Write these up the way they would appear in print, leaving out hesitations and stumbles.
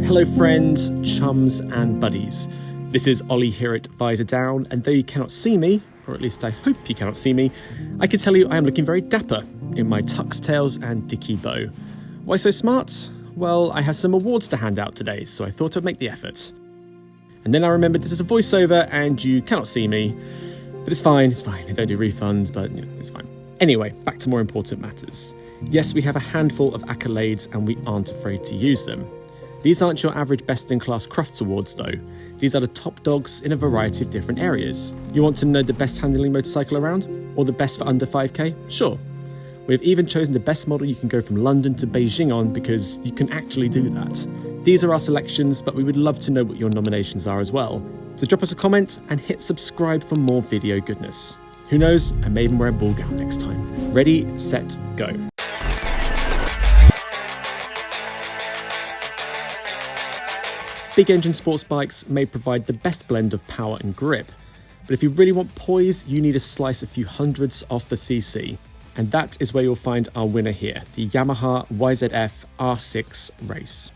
Hello friends, chums and buddies. This is Ollie here at Visor Down, and though you cannot see me, or at least I hope you cannot see me, I can tell you I am looking very dapper in my tux tails and dicky bow. Why so smart? Well, I have some awards to hand out today, so I thought I'd make the effort. And then I remembered this is a voiceover and you cannot see me, but it's fine. I don't do refunds, but it's fine. Anyway, back to more important matters. Yes, we have a handful of accolades and we aren't afraid to use them. These aren't your average best-in-class Crufts Awards though. These are the top dogs in a variety of different areas. You want to know the best handling motorcycle around? Or the best for under 5k? Sure. We've even chosen the best model you can go from London to Beijing on because you can actually do that. These are our selections, but we would love to know what your nominations are as well. So drop us a comment and hit subscribe for more video goodness. Who knows, I may even wear a ball gown next time. Ready, set, go. Big engine sports bikes may provide the best blend of power and grip, but if you really want poise, you need to slice a few hundredths off the CC. And that is where you'll find our winner here, the Yamaha YZF R6 race.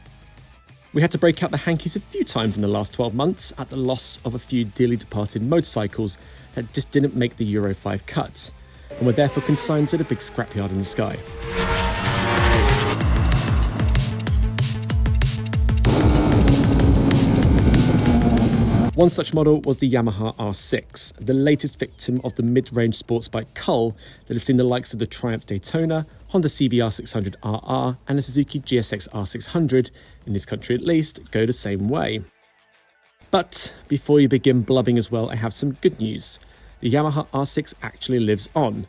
We had to break out the hankies a few times in the last 12 months at the loss of a few dearly departed motorcycles that just didn't make the Euro 5 cut, and were therefore consigned to the big scrapyard in the sky. One such model was the Yamaha R6, the latest victim of the mid-range sports bike cull that has seen the likes of the Triumph Daytona, Honda CBR 600RR and the Suzuki GSX R600, in this country at least, go the same way. But before you begin blubbing as well, I have some good news. The Yamaha R6 actually lives on.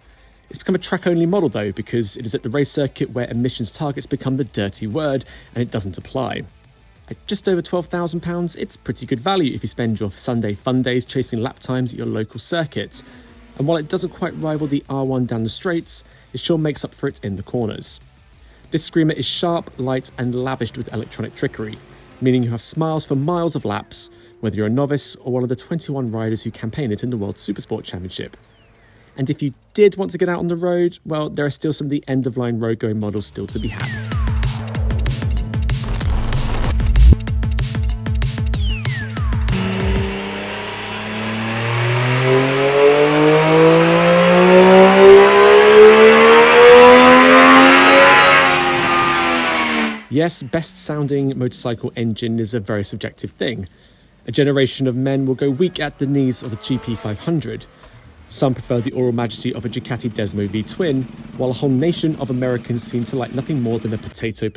It's become a track-only model though, because it is at the race circuit where emissions targets become the dirty word and it doesn't apply. At just over £12,000, it's pretty good value if you spend your Sunday fun days chasing lap times at your local circuit. And while it doesn't quite rival the R1 down the straights, it sure makes up for it in the corners. This screamer is sharp, light and lavished with electronic trickery, meaning you have smiles for miles of laps, whether you're a novice or one of the 21 riders who campaign it in the World Supersport Championship. And if you did want to get out on the road, well, there are still some of the end-of-line road-going models still to be had. Yes, best sounding motorcycle engine is a very subjective thing. A generation of men will go weak at the knees of the GP500. Some prefer the aural majesty of a Ducati Desmo V-twin, while a whole nation of Americans seem to like nothing more than a potato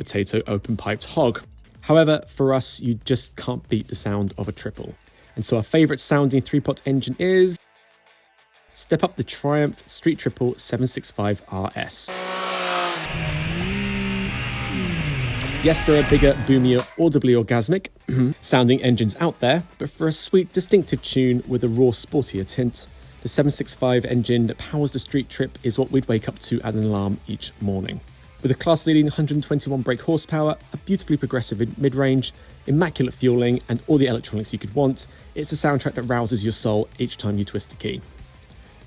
open-piped hog. However, for us, you just can't beat the sound of a triple. And so our favourite sounding three-pot engine is... step up the Triumph Street Triple 765 RS. Yes, there are bigger, boomier, audibly orgasmic sounding engines out there, but for a sweet, distinctive tune with a raw, sportier tint, the 765 engine that powers the street trip is what we'd wake up to as an alarm each morning. With a class-leading 121 brake horsepower, a beautifully progressive mid-range, immaculate fueling, and all the electronics you could want, it's a soundtrack that rouses your soul each time you twist a key.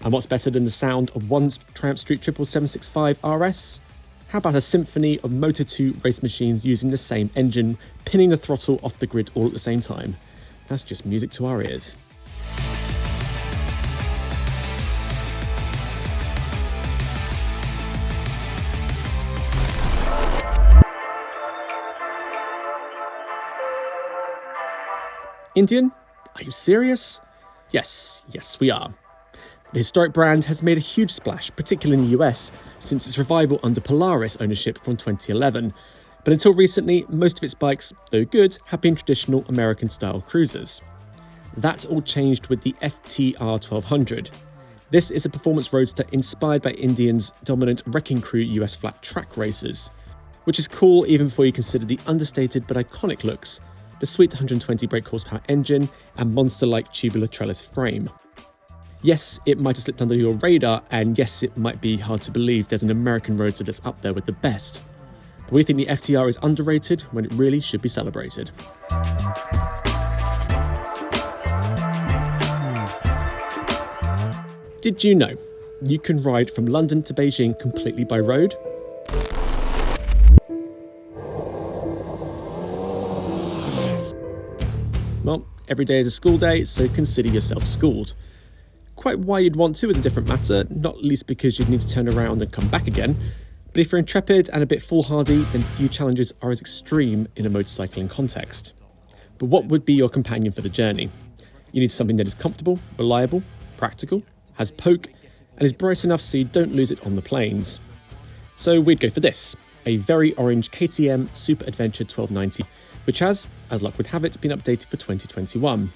And what's better than the sound of one Triumph Street Triple 765 RS? How about a symphony of Moto2 race machines using the same engine, pinning the throttle off the grid all at the same time? That's just music to our ears. Indian? Are you serious? Yes, we are. The historic brand has made a huge splash, particularly in the US, since its revival under Polaris ownership from 2011. But until recently, most of its bikes, though good, have been traditional American-style cruisers. That all changed with the FTR 1200. This is a performance roadster inspired by Indian's dominant Wrecking Crew US flat track races, which is cool even before you consider the understated but iconic looks, the sweet 120 brake horsepower engine, and monster-like tubular trellis frame. Yes, it might have slipped under your radar, and yes, it might be hard to believe there's an American roadster that's up there with the best. But we think the FTR is underrated when it really should be celebrated. Did you know you can ride from London to Beijing completely by road? Every day is a school day, so consider yourself schooled. Quite why you'd want to is a different matter, not least because you'd need to turn around and come back again. But if you're intrepid and a bit foolhardy, then few challenges are as extreme in a motorcycling context. But what would be your companion for the journey? You need something that is comfortable, reliable, practical, has poke, and is bright enough so you don't lose it on the plains. So we'd go for this, a very orange KTM Super Adventure 1290, which has, as luck would have it, been updated for 2021.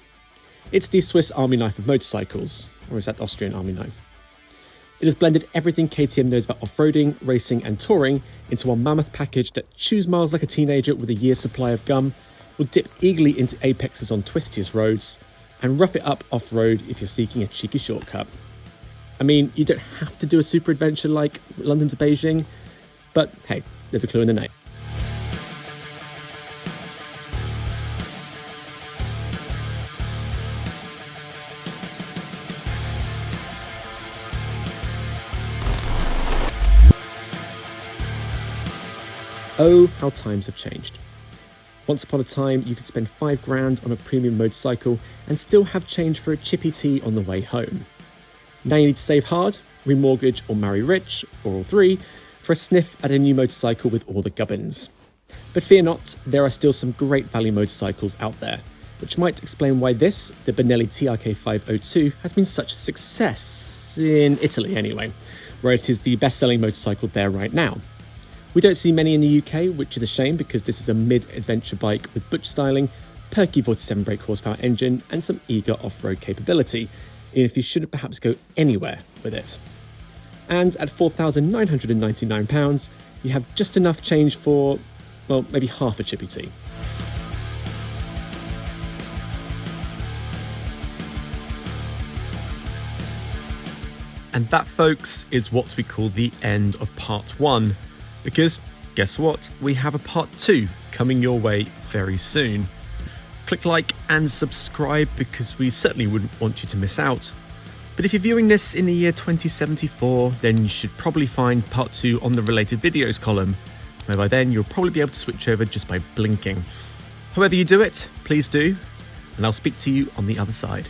It's the Swiss Army knife of motorcycles, or is that Austrian Army knife? It has blended everything KTM knows about off-roading, racing and touring into one mammoth package that chews miles like a teenager with a year's supply of gum, will dip eagerly into apexes on twistiest roads, and rough it up off-road if you're seeking a cheeky shortcut. I mean, you don't have to do a super adventure like London to Beijing, but hey, there's a clue in the name. Oh, how times have changed. Once upon a time, you could spend £5 on a premium motorcycle and still have change for a chippy tea on the way home. Now you need to save hard, remortgage or marry rich, or all three, for a sniff at a new motorcycle with all the gubbins. But fear not, there are still some great value motorcycles out there, which might explain why this, the Benelli TRK 502, has been such a success, in Italy anyway, where it is the best-selling motorcycle there right now. We don't see many in the UK, which is a shame because this is a mid-adventure bike with butch styling, perky 47 brake horsepower engine and some eager off-road capability, even if you shouldn't perhaps go anywhere with it. And at £4,999, you have just enough change for, well, maybe half a chippy tea. And that, folks, is what we call the end of part 1. Because, guess what? We have a part 2 coming your way very soon. Click like and subscribe because we certainly wouldn't want you to miss out. But if you're viewing this in the year 2074, then you should probably find part 2 on the related videos column, where by then you'll probably be able to switch over just by blinking. However you do it, please do, and I'll speak to you on the other side.